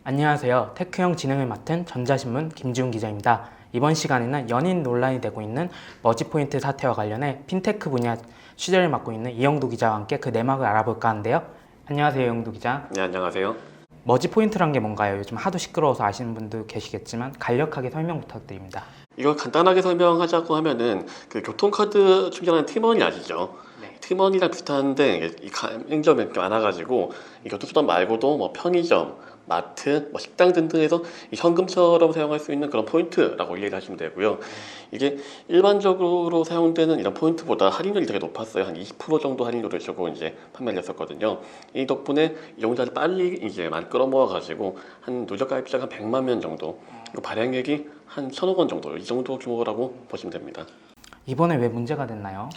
안녕하세요. 테크형 진행을 맡은 전자신문 김지훈 기자입니다. 이번 시간에는 연인 논란이 되고 있는 머지포인트 사태와 관련해 핀테크 분야 취재를 맡고 있는 이영도 기자와 함께 그 내막을 알아볼까 하는데요. 안녕하세요, 이영도 기자. 네, 안녕하세요. 머지포인트란 게 뭔가요? 요즘 하도 시끄러워서 아시는 분도 계시겠지만 간략하게 설명 부탁드립니다. 이걸 간단하게 설명하자고 하면은 그 교통카드 충전하는 팀원이 아시죠? 네. 팀원이랑 비슷한데 이 가맹점이 이렇게 많아가지고 이 교통수단 말고도 뭐 편의점, 마트, 뭐 식당 등등에서 이 현금처럼 사용할 수 있는 그런 포인트라고 이해를 하시면 되고요. 이게 일반적으로 사용되는 이런 포인트보다 할인율이 되게 높았어요. 한 20% 정도 할인율을 주고 이제 판매를 했었거든요. 이 덕분에 이용자를 빨리 이제 많이 끌어모아가지고 한 누적 가입자가 100만 명 정도, 그리고 발행액이 한 1,000억 원 정도, 이 정도 규모라고 보시면 됩니다. 이번에 왜 문제가 됐나요?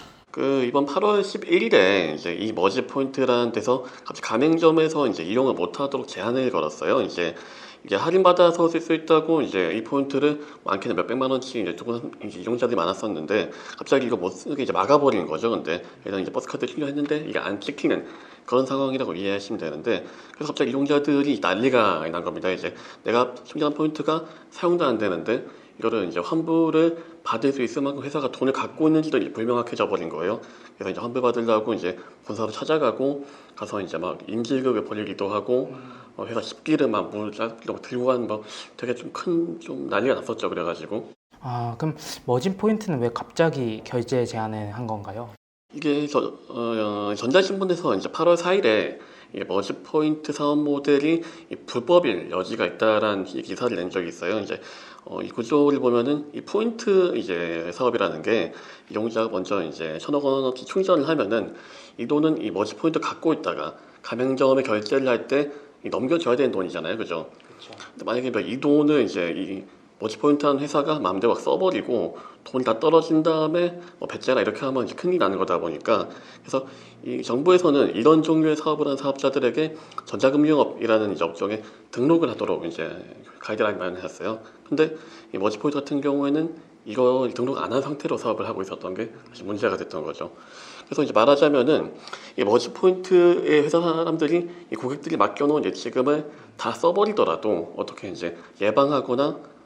이번 8월 11일에 이제 이 머지 포인트라는 데서 갑자기 가맹점에서 이제 이용을 못하도록 제한을 걸었어요. 이게 할인받아서 쓸 수 있다고 이제 이 포인트를 많게는 몇백만 원씩 이제 두고 이제 이용자들이 많았었는데 갑자기 이거 못 쓰게 이제 막아버리는 거죠. 근데 일단 이제 버스카드 충전했는데 이게 안 찍히는 그런 상황이라고 이해하시면 되는데, 그래서 갑자기 이용자들이 난리가 난 겁니다. 이제 내가 충전한 포인트가 사용도 안 되는데 이거를 이제 환불을 받을 수 있을 만큼 회사가 돈을 갖고 있는지도 이제 불명확해져 버린 거예요. 그래서 이제 환불 받으려고 이제 본사로 찾아가고 가서 이제 막 인질극을 벌이기도 하고 회사 집기를 막 문을 쫙 들고 가는 뭐 되게 좀 난리가 났었죠. 그래가지고 그럼 머지포인트는 왜 갑자기 결제 제한을 한 건가요? 이게 전자신문에서 이제 8월 4일에 머지 포인트 사업 모델이 불법일 여지가 있다라는 기사를 낸 적이 있어요. 이 구조를 보면은 이 포인트 이제 사업이라는 게 이용자가 먼저 이제 1,000억 원어치 충전을 하면은 이 돈은 이 머지 포인트 갖고 있다가 가맹점에 결제를 할 때 넘겨줘야 되는 돈이잖아요, 그죠? 그렇죠. 근데 만약에 이 돈을 이제 이 머지포인트하는 회사가 마음대로 막 써버리고 돈이 다 떨어진 다음에 뭐 배째라 이렇게 하면 이제 큰일이 나는 거다 보니까, 그래서 이 정부에서는 이런 종류의 사업을 하는 사업자들에게 전자금융업이라는 이제 업종에 등록을 하도록 이제 가이드라인 마련했어요. 근데 이 머지포인트 같은 경우에는 이거 등록 안 한 상태로 사업을 하고 있었던 게 사실 문제가 됐던 거죠. 그래서 이제 말하자면은 이 머지포인트의 회사 사람들이 이 고객들이 맡겨놓은 예치금을 다 써버리더라도 어떻게 이제 예방하거나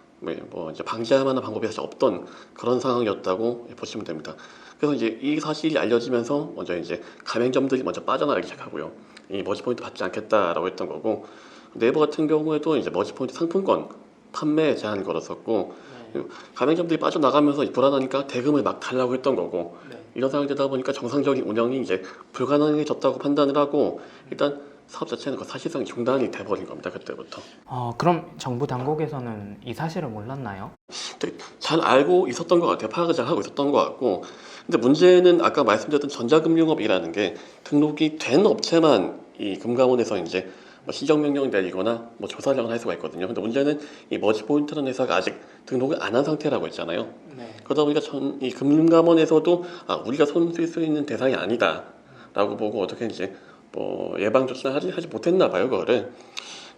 뭐 이제 방지할 만한 방법이 사실 없던 그런 상황이었다고 보시면 됩니다. 그래서 이제 이 사실이 알려지면서 먼저 이제 가맹점들이 먼저 빠져나가기 시작하고요. 이 머지포인트 받지 않겠다라고 했던 거고, 네이버 같은 경우에도 이제 머지포인트 상품권 판매 제한을 걸었었고, 네. 가맹점들이 빠져나가면서 불안하니까 대금을 막 달라고 했던 거고, 네. 이런 상황이 되다 보니까 정상적인 운영이 이제 불가능해졌다고 판단을 하고 일단 사업 자체는 사실상 중단이 돼버린 겁니다. 그때부터. 그럼 정부 당국에서는 이 사실을 몰랐나요? 되게 잘 알고 있었던 것 같아요. 파악을 잘 하고 있었던 것 같고, 근데 문제는 아까 말씀드렸던 전자금융업이라는 게 등록이 된 업체만 이 금감원에서 이제 뭐 시정명령을 내리거나 뭐 조사를 할 수가 있거든요. 근데 문제는 이 머지포인트라는 회사가 아직 등록을 안 한 상태라고 했잖아요. 네. 그러다 보니까 이 금감원에서도 우리가 손 쓸 수 있는 대상이 아니다라고 보고 어떻게 이제 뭐 예방 조치를 하지 못했나 봐요, 그거를.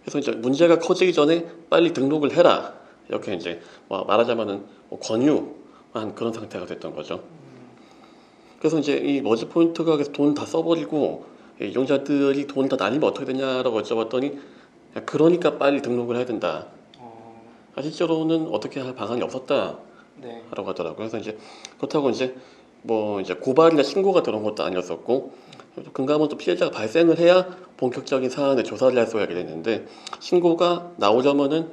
그래서 이제 문제가 커지기 전에 빨리 등록을 해라, 이렇게 이제 뭐 말하자면은 뭐 권유한 그런 상태가 됐던 거죠. 그래서 이제 이 머지 포인트가 돈 다 써버리고 이용자들이 돈 다 날리면 어떻게 되냐라고 여쭤봤더니 그러니까 빨리 등록을 해야 된다. 실제로는 어떻게 할 방안이 없었다라고 네. 하더라고요. 그래서 이제 그렇다고 이제 뭐 이제 고발이나 신고가 들어온 것도 아니었었고, 금감원도 피해자가 발생을 해야 본격적인 사안의 조사를 할 수가 있게 됐는데, 신고가 나오자면은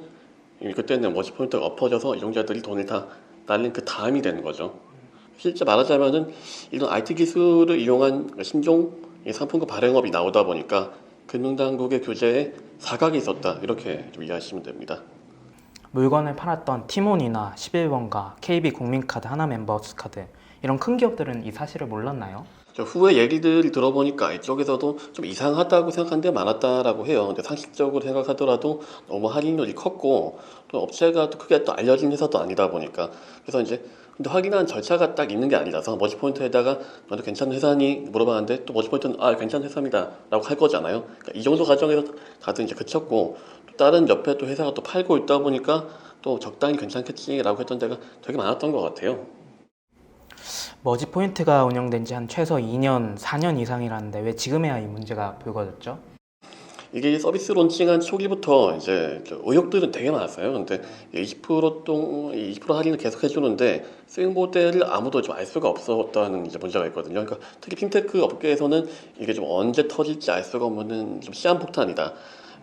그때는 머지 포인트가 엎어져서 이용자들이 돈을 다 날린 그 다음이 되는 거죠. 실제 말하자면은 이런 IT 기술을 이용한 신종 상품권 발행업이 나오다 보니까 금융당국의 규제에 사각이 있었다, 이렇게 좀 이해하시면 됩니다. 물건을 팔았던 티몬이나 11번가, KB국민카드, 하나멤버스카드 이런 큰 기업들은 이 사실을 몰랐나요? 후에 얘기들이 들어보니까 이쪽에서도 좀 이상하다고 생각한 데 많았다라고 해요. 근데 상식적으로 생각하더라도 너무 할인율이 컸고 또 업체가 또 크게 또 알려진 회사도 아니다 보니까, 그래서 이제 근데 확인한 절차가 딱 있는 게 아니라서 머지포인트에다가 너도 괜찮은 회사니 물어봤는데 또 머지포인트는 괜찮은 회사입니다 라고 할 거잖아요. 그러니까 이 정도 과정에서 다들 이제 그쳤고, 또 다른 옆에 또 회사가 또 팔고 있다 보니까 또 적당히 괜찮겠지라고 했던 데가 되게 많았던 것 같아요. 머지포인트가 운영된 지 한 최소 2년, 4년 이상이라는데 왜 지금에야 이 문제가 불거졌죠? 이게 서비스 론칭한 초기부터 이제 의혹들은 되게 많았어요. 근데 20% 할인을 계속 해주는데 수익 모델을 아무도 좀 알 수가 없었다는 이제 문제가 있거든요. 그러니까 특히 핀테크 업계에서는 이게 좀 언제 터질지 알 수가 없는 좀 시한폭탄이다.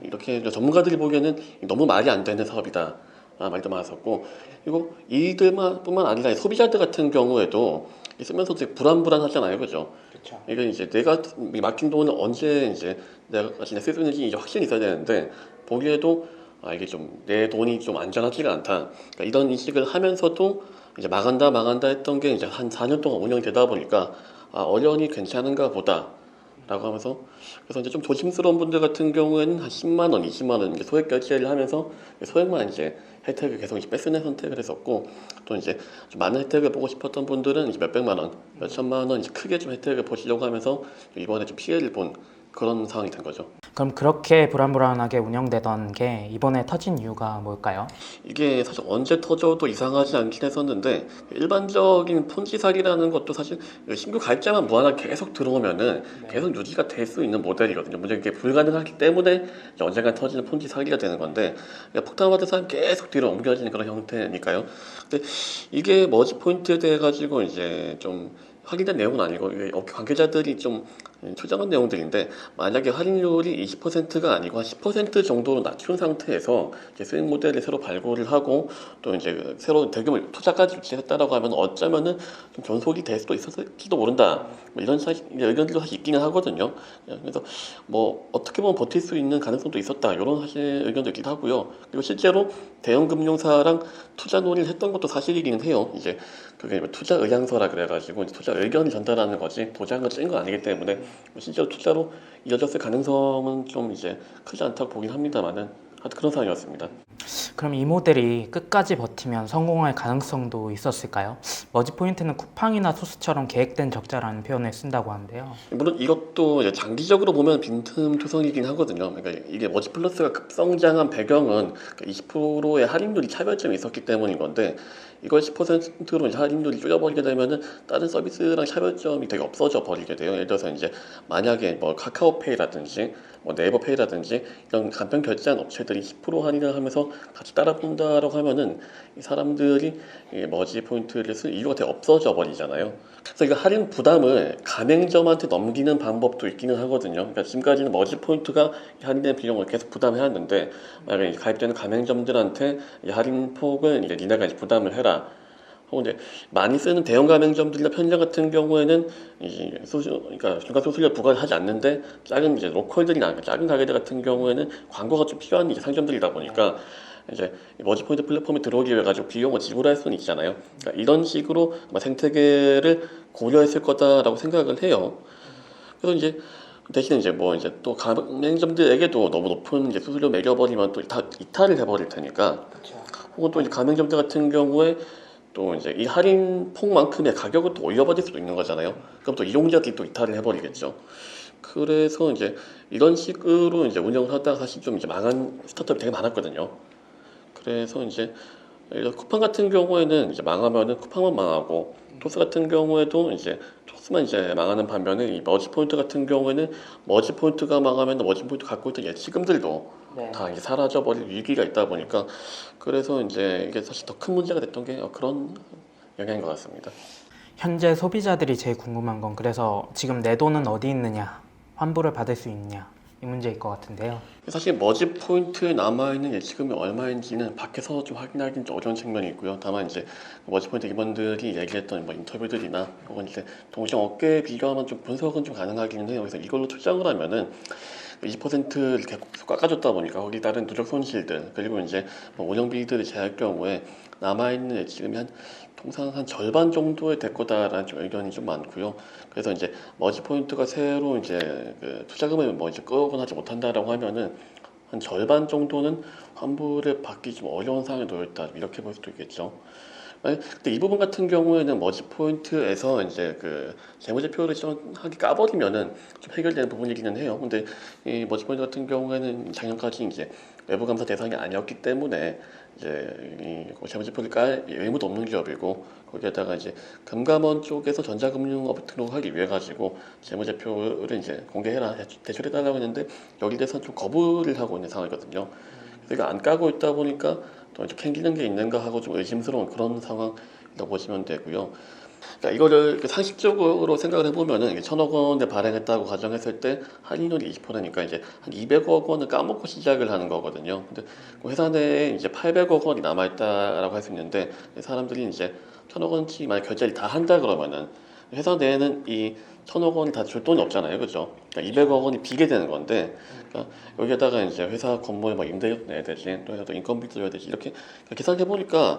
이렇게 전문가들이 보기에는 너무 말이 안 되는 사업이다. 말도 많았었고, 그리고 이들만 뿐만 아니라 소비자들 같은 경우에도 쓰면서 되게 불안불안하잖아요, 그죠? 그렇죠. 이게 이제 내가 맡긴 돈을 언제 이제 내가 진짜 쓸 수 있는지 이제 확신이 있어야 되는데, 보기에도 이게 좀 내 돈이 좀 안전하지가 않다. 그러니까 이런 인식을 하면서도 이제 망한다 했던 게 이제 한 4년 동안 운영이 되다 보니까 어련히 괜찮은가 보다. 라고 하면서 그래서 이제 좀 조심스러운 분들 같은 경우에는 한 10만 원, 20만 원 이제 소액 결제를 하면서 소액만 이제 혜택을 계속 이제 뺏으는 선택을 했었고 또 이제 좀 많은 혜택을 보고 싶었던 분들은 이제 몇백만 원, 몇천만 원 이제 크게 좀 혜택을 보시려고 하면서 이번에 좀 피해를 본 그런 상황이 된 거죠. 그럼 그렇게 불안불안하게 운영되던 게 이번에 터진 이유가 뭘까요? 이게 사실 언제 터져도 이상하지 않긴 했었는데 일반적인 폰지 사기라는 것도 사실 신규 가입자만 무한하게 계속 들어오면은 계속 유지가 될 수 있는 모델이거든요. 문제는 이게 불가능하기 때문에 이제 언젠가 터지는 폰지 사기가 되는 건데 그러니까 폭탄받은 사람이 계속 뒤로 옮겨지는 그런 형태니까요. 근데 이게 머지 포인트에 대해 가지고 이제 좀 확인된 내용은 아니고 이게 업계 관계자들이 좀 추정한 내용들인데 만약에 할인율이 20%가 아니고 한 10% 정도로 낮춘 상태에서 이제 수익 모델을 새로 발굴을 하고 또 이제 새로 대규모 투자까지 유치했다라고 하면 어쩌면은 좀 변속이 될 수도 있었을지도 모른다. 뭐 이런 의견들도 사실 있기는 하거든요. 그래서 뭐 어떻게 보면 버틸 수 있는 가능성도 있었다. 이런 사실 의견도 있기도 하고요. 그리고 실제로 대형 금융사랑 투자 논의를 했던 것도 사실이기는 해요. 이제 그게 뭐 투자 의향서라 그래가지고 이제 투자 의견을 전달하는 거지 도장을 찍은 건 아니기 때문에 실제로 투자로 이어졌을 가능성은 좀 이제 크지 않다고 보긴 합니다만은 하여튼 그런 상황이었습니다. 그럼 이 모델이 끝까지 버티면 성공할 가능성도 있었을까요? 머지 포인트는 쿠팡이나 소스처럼 계획된 적자라는 표현을 쓴다고 하는데요. 물론 이것도 이제 장기적으로 보면 빈틈투성이긴 하거든요. 그러니까 이게 머지 플러스가 급성장한 배경은 20%의 할인율이 차별점이 있었기 때문인 건데 이걸 10%로 이제 할인율이 줄여버리게 되면은 다른 서비스랑 차별점이 되게 없어져 버리게 돼요. 예를 들어서 이제 만약에 뭐 카카오페이라든지 뭐 네이버페이라든지 이런 간편 결제한 업체들이 10% 할인을 하면서 같이 따라붙는다라고 하면은 이 사람들이 이 머지 포인트를 쓸 이유가 되게 없어져 버리잖아요. 그래서 이거 할인 부담을 가맹점한테 넘기는 방법도 있기는 하거든요. 그러니까 지금까지는 머지 포인트가 할인된 비용을 계속 부담해야 하는데 만약에 가입되는 가맹점들한테 이 할인 폭을 이제 니네가 이제 부담을 해라. 혹은 이제 많이 쓰는 대형 가맹점들이나 편의점 같은 경우에는 이제 그러니까 중간 수수료 부과를 하지 않는데 작은 이제 로컬들이나 작은 가게들 같은 경우에는 광고가 좀 필요한 이제 상점들이다 보니까 이제 머지 포인트 플랫폼에 들어오기 위해 가지고 비용을 지불할 수는 있잖아요. 그러니까 이런 식으로 아마 생태계를 고려했을 거다라고 생각을 해요. 그래서 이제 대신에 이제 뭐 이제 또 가맹점들에게도 너무 높은 이제 수수료 매겨버리면 또 이탈을 해버릴 테니까 혹은 또 이제 가맹점들 같은 경우에 또 이제 이 할인 폭만큼의 가격을 또 올려버릴 수도 있는 거잖아요. 그럼 또 이용자들이 또 이탈을 해버리겠죠. 그래서 이제 이런 식으로 이제 운영을 하다가 사실 좀 이제 망한 스타트업이 되게 많았거든요. 그래서 이제 쿠팡 같은 경우에는 이제 망하면은 쿠팡만 망하고 토스 같은 경우에도 이제 토스만 이제 망하는 반면에 이 머지 포인트 같은 경우에는 머지 포인트가 망하면 머지 포인트 갖고 있던 예치금들도 다 이제 사라져버릴 위기가 있다 보니까 그래서 이제 이게 사실 더 큰 문제가 됐던 게 그런 영향인 것 같습니다. 현재 소비자들이 제일 궁금한 건 그래서 지금 내 돈은 어디 있느냐, 환불을 받을 수 있느냐 이 문제일 것 같은데요. 사실 머지 포인트에 남아있는 예치금이 얼마인지는 밖에서 좀 확인하기는 좀 어려운 측면이 있고요. 다만 이제 머지 포인트 임원들이 얘기했던 뭐 인터뷰들이나 혹은 이제 동시에 업계에 비교하면 좀 분석은 좀 가능하기는 해요. 그래서 이걸로 추정을 하면은 20% 이렇게 깎아줬다 보니까 거기 다른 누적 손실들 그리고 이제 뭐 운영비들을 제할 경우에 남아있는 예치금이 통상 한 절반 정도에 될 거다라는 좀 의견이 좀 많고요. 그래서 이제 머지 포인트가 새로 이제 그 투자금을 뭐 이제 끌어오거나 하지 못한다라고 하면은 한 절반 정도는 환불을 받기 좀 어려운 상황에 놓여 있다 이렇게 볼 수도 있겠죠. 근데 이 부분 같은 경우에는 머지 포인트에서 이제 그 재무제표를 하게 까버리면은 좀 해결되는 부분이기는 해요. 근데 이 머지 포인트 같은 경우에는 작년까지 이제 외부 감사 대상이 아니었기 때문에 이제 이 재무제표를 깔 의무도 없는 기업이고 거기에다가 이제 금감원 쪽에서 전자금융업을 등록하기 위해 가지고 재무제표를 이제 공개해라 제출해달라고 했는데 여기 대해서 좀 거부를 하고 있는 상황이거든요. 그래서 이거 안 까고 있다 보니까 또 이제 캥기는 게 있는가 하고 좀 의심스러운 그런 상황이라고 보시면 되고요. 그러니까 이거를 이렇게 상식적으로 생각을 해보면은 이게 1,000억 원에 발행했다고 가정했을 때 할인율이 20%니까 이제 한 200억 원을 까먹고 시작을 하는 거거든요. 근데 그 회사 내에 이제 800억 원이 남아있다라고 할 수 있는데 사람들이 이제 1,000억 원치 만약 결제를 다 한다 그러면은 회사 내에는 이 1,000억 원이 다 줄 돈이 없잖아요, 그죠? 그러니까 200억 원이 비게 되는 건데, 그러니까 여기에다가 이제 회사 건물에 막 임대료도 내야 되지, 또 회사도 인건비도 줘야 되지 이렇게 계산해 보니까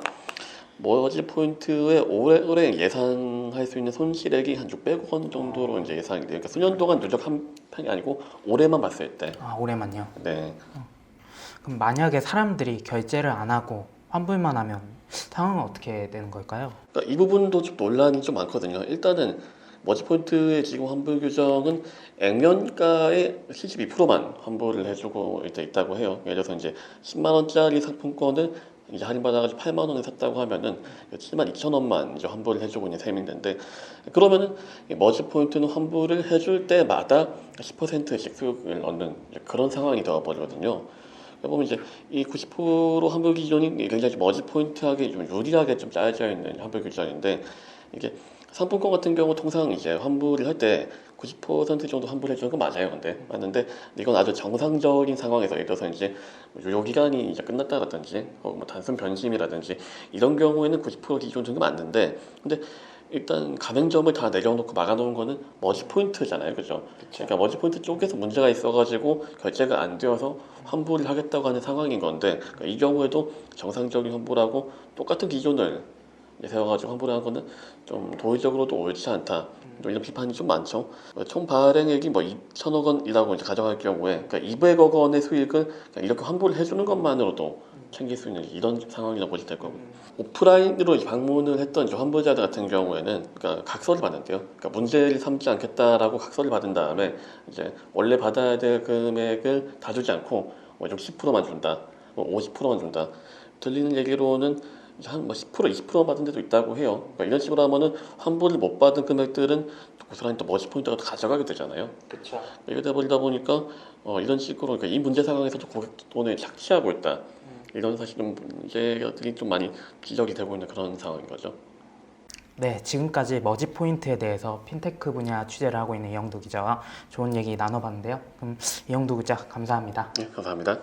머지 포인트의 올해 예상할 수 있는 손실액이 한 600억 원 정도로 이제 예상이 돼요. 그러니까 수년 동안 누적한 편이 아니고 올해만 봤을 때. 아, 올해만요. 네. 그럼 만약에 사람들이 결제를 안 하고 환불만 하면 상황은 어떻게 되는 걸까요? 그러니까 이 부분도 좀 논란이 좀 많거든요. 일단은 머지 포인트의 지금 환불 규정은 액면가의 72%만 환불을 해주고 있다고 해요. 예를 들어서 이제 10만 원짜리 상품권을 이제 할인받아가지고 8만 원에 샀다고 하면은 7만 2천 원만 이제 환불을 해주고 있는 셈인데 그러면은 이 머지 포인트는 환불을 해줄 때마다 10%씩 수익을 얻는 그런 상황이 되어버리거든요. 보면 이제 이 90% 환불 기준이 굉장히 머지 포인트하게 좀 유리하게 좀 짜여져 있는 환불 규정인데 이게 상품권 같은 경우 통상 이제 환불을 할 때 90% 정도 환불해 주는 건 맞아요. 근데 맞는데 이건 아주 정상적인 상황에서 예를 들어서 이제 유효 기간이 이제 끝났다라든지 혹은 뭐 단순 변심이라든지 이런 경우에는 90% 기준 정도 맞는데 근데 일단 가맹점을 다 내려놓고 막아놓은 거는 머지 포인트잖아요, 그죠? 그러니까 머지 포인트 쪽에서 문제가 있어가지고 결제가 안 되어서 환불을 하겠다고 하는 상황인 건데 그러니까 이 경우에도 정상적인 환불하고 똑같은 기준을 세워가지고 환불하는 거는 좀 도의적으로도 옳지 않다. 또 이런 비판이 좀 많죠. 총 발행액이 뭐 2천억 원이라고 이제 가정할 경우에 그러니까 200억 원의 수익을 그냥 이렇게 환불을 해주는 것만으로도 챙길 수 있는 이런 상황이라고 보시면 될 거고 오프라인으로 방문을 했던 이제 환불자들 같은 경우에는 그러니까 각서를 받는데요. 그러니까 문제를 삼지 않겠다라고 각서를 받은 다음에 이제 원래 받아야 될 금액을 다 주지 않고 뭐 60%만 준다, 뭐 50%만 준다. 들리는 얘기로는 한 뭐 10%, 20% 받은 데도 있다고 해요. 그러니까 이런 식으로 하면은 환불을 못 받은 금액들은 고스란히 또 머지 포인트가 또 가져가게 되잖아요. 그렇죠. 이러다 보다 보니까 이런 식으로 그러니까 이 문제 상황에서도 고객 돈을 착취하고 있다. 이런 사실은 문제들이 좀 많이 지적이 되고 있는 그런 상황인 거죠. 네, 지금까지 머지 포인트에 대해서 핀테크 분야 취재를 하고 있는 이영도 기자와 좋은 얘기 나눠봤는데요. 그럼 이영도 기자 감사합니다. 네, 감사합니다.